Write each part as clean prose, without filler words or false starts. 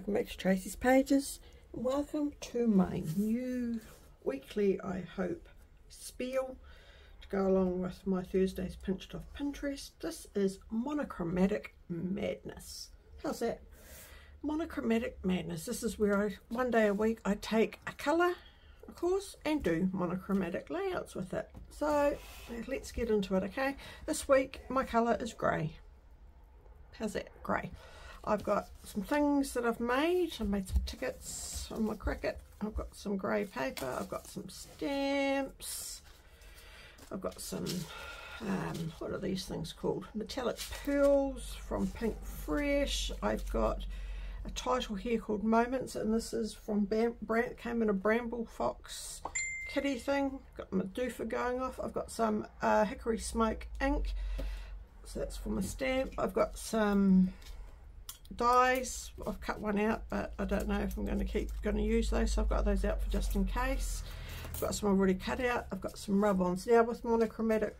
Welcome back to Tracy's Pages. Welcome to my new weekly, I hope, spiel to go along with my Thursday's Pinched Off Pinterest. This is monochromatic madness. How's that? Monochromatic madness. This is where one day a week I take a colour, of course, and do monochromatic layouts with it. So let's get into it, okay? This week my colour is grey. How's that? Grey. I've got some things that I've made. I've made some tickets on my Cricut. I've got some grey paper. I've got some stamps. I've got some, what are these things called? Metallic pearls from Pink Fresh. I've got a title here called Moments, and this is from came in a Bramble Fox kitty thing. Got my doofer going off. I've got some Hickory Smoke ink. So that's for my stamp. I've got some dies. I've cut one out, but I don't know if I'm going to use those, so I've got those out for just in case. I've got some already cut out. I've got some rub-ons. Now with monochromatic,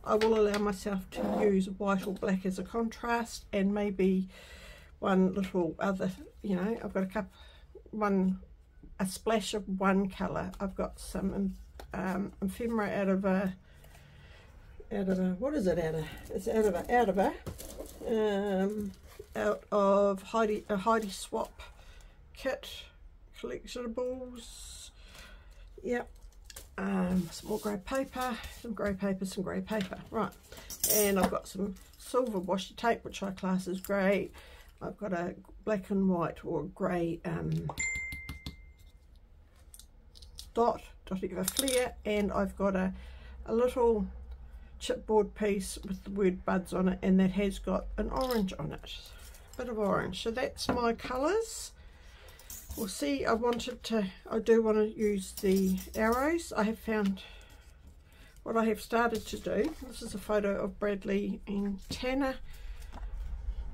I will allow myself to use white or black as a contrast, and maybe one little other, you know, I've got a splash of one colour. I've got some ephemera out of what is it out of? It's out of Heidi Swap kit collectibles. Yep. Some more grey paper, some grey paper, right. And I've got some silver washi tape, which I class as grey. I've got a black and white or grey dot of a flare, and I've got a little chipboard piece with the word buds on it, and that has got an orange on it, bit of orange. So that's my colours. We'll see. I do want to use the arrows. I have found what I have started to do. This is a photo of Bradley and Tanner.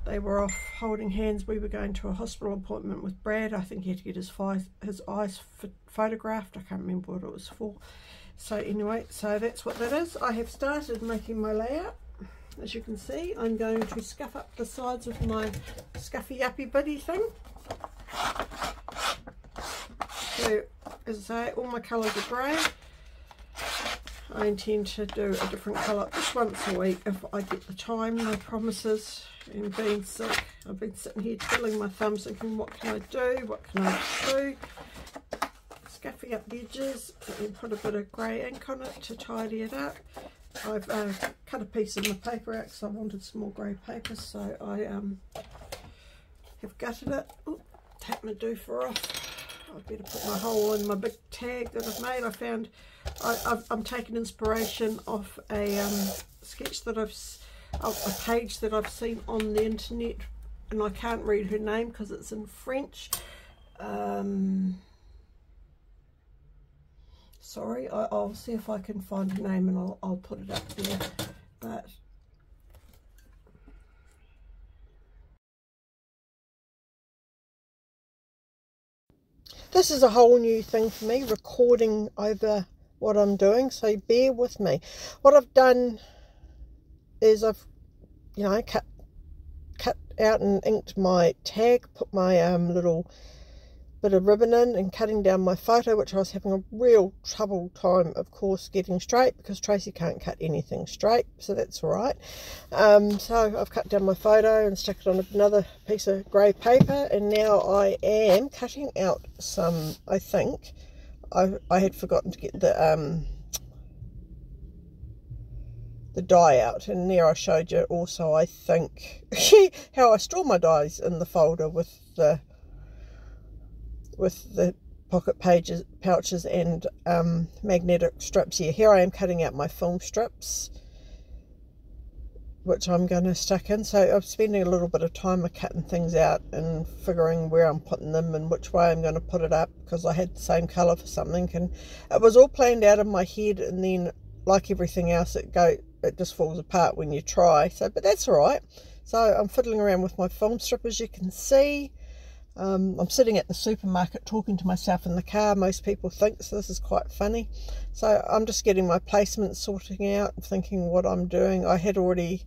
They were off holding hands. We were going to a hospital appointment with Brad. I think he had to get his eyes photographed. I can't remember what it was for. So anyway, so that's what that is. I have started making my layout. As you can see, I'm going to scuff up the sides with my scuffy uppy bitty thing. So as I say, all my colours are grey. I intend to do a different colour just once a week if I get the time, no promises. And being sick, I've been sitting here twiddling my thumbs thinking, what can I do, what can I do? Scuffing up the edges and put a bit of grey ink on it to tidy it up. I've cut a piece of my paper out because I wanted some more grey paper, so I have gutted it. Ooh, take my doofer off. I better put my hole in my big tag that I've made. I found I'm taking inspiration off a sketch that a page that I've seen on the internet, and I can't read her name because it's in French. Sorry, I'll see if I can find her name and I'll put it up there. But this is a whole new thing for me, recording over what I'm doing, so bear with me. What I've done is I've, you know, cut out and inked my tag, put my little bit of ribbon in, and cutting down my photo, which I was having a real trouble time, of course, getting straight because Tracy can't cut anything straight, so that's all right. So I've cut down my photo and stuck it on another piece of grey paper, and now I am cutting out some, I think, I had forgotten to get the die out, and there I showed you also, I think, how I store my dies in the folder with the pocket pouches and magnetic strips. Here I am cutting out my film strips, which I'm going to stick in. So I'm spending a little bit of time cutting things out and figuring where I'm putting them and which way I'm going to put it up, because I had the same colour for something, and it was all planned out in my head, and then like everything else it just falls apart when you try. So, but that's all right. So I'm fiddling around with my film strip, as you can see. I'm sitting at the supermarket talking to myself in the car. Most people think, so this is quite funny. So I'm just getting my placements, sorting out, thinking what I'm doing. I had already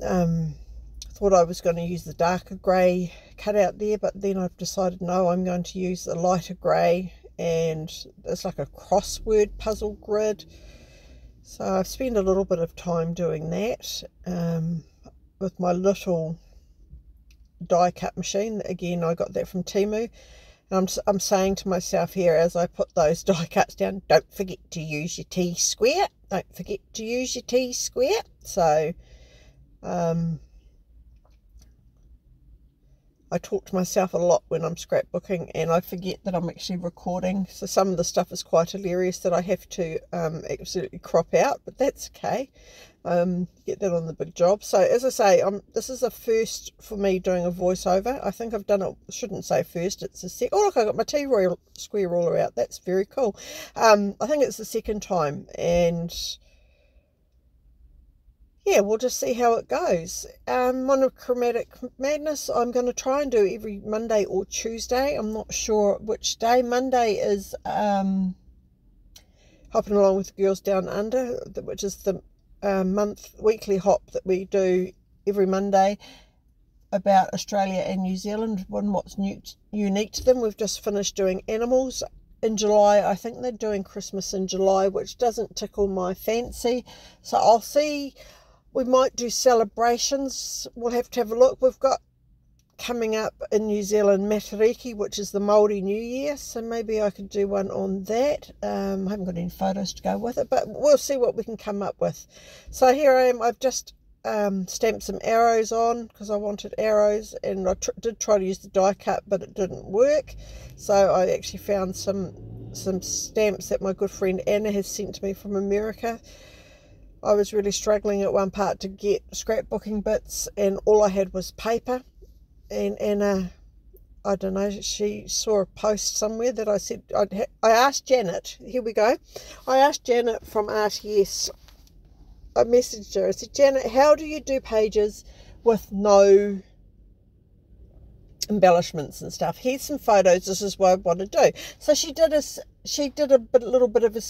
thought I was going to use the darker grey cut out there, but then I've decided no, I'm going to use the lighter grey, and it's like a crossword puzzle grid. So I've spent a little bit of time doing that with my little die cut machine. Again, I got that from Temu. And I'm saying to myself here as I put those die cuts down, don't forget to use your T-square. Don't forget to use your T-square. So I talk to myself a lot when I'm scrapbooking, and I forget that I'm actually recording. So some of the stuff is quite hilarious that I have to absolutely crop out, but that's okay. Get that on the big job. So as I say, this is a first for me doing a voiceover. I think I've done it, shouldn't say first, it's a second. Oh look, I got my T-square ruler out. That's very cool. I think it's the second time, and yeah, we'll just see how it goes. Monochromatic madness, I'm going to try and do every Monday or Tuesday. I'm not sure which day. Monday is hopping along with the Girls Down Under, which is the weekly hop that we do every Monday about Australia and New Zealand and what's unique to them. We've just finished doing animals in July. I think they're doing Christmas in July, which doesn't tickle my fancy. So I'll see. We might do celebrations. We'll have to have a look. We've got coming up in New Zealand Matariki, which is the Māori New Year. So maybe I could do one on that. I haven't got any photos to go with it, but we'll see what we can come up with. So here I am. I've just stamped some arrows on because I wanted arrows, and I did try to use the die cut, but it didn't work. So I actually found some stamps that my good friend Anna has sent to me from America. I was really struggling at one part to get scrapbooking bits, and all I had was paper. And Anna, I don't know, she saw a post somewhere that I said, I asked Janet, here we go. I asked Janet from RTS, I messaged her, I said, Janet, how do you do pages with no embellishments and stuff? Here's some photos, this is what I want to do. So she did a little bit of a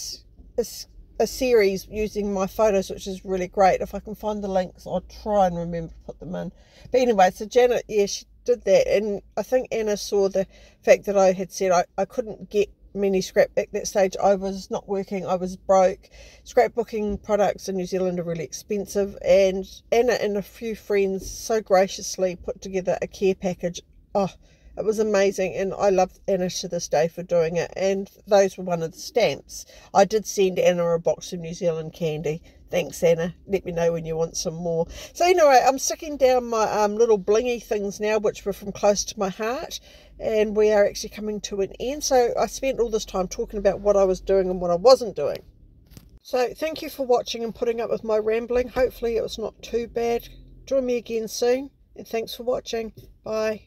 series using my photos, which is really great. If I can find the links, I'll try and remember to put them in. But anyway, so Janet, yeah, she did that, and I think Anna saw the fact that I had said I couldn't get many scrap at that stage. I was not working, I was broke. Scrapbooking products in New Zealand are really expensive, and Anna and a few friends so graciously put together a care package. Oh, it was amazing, and I love Anna to this day for doing it. And those were one of the stamps. I did send Anna a box of New Zealand candy. Thanks, Anna. Let me know when you want some more. So anyway, I'm sticking down my little blingy things now, which were from close to my heart. And we are actually coming to an end. So I spent all this time talking about what I was doing and what I wasn't doing. So thank you for watching and putting up with my rambling. Hopefully it was not too bad. Join me again soon. And thanks for watching. Bye.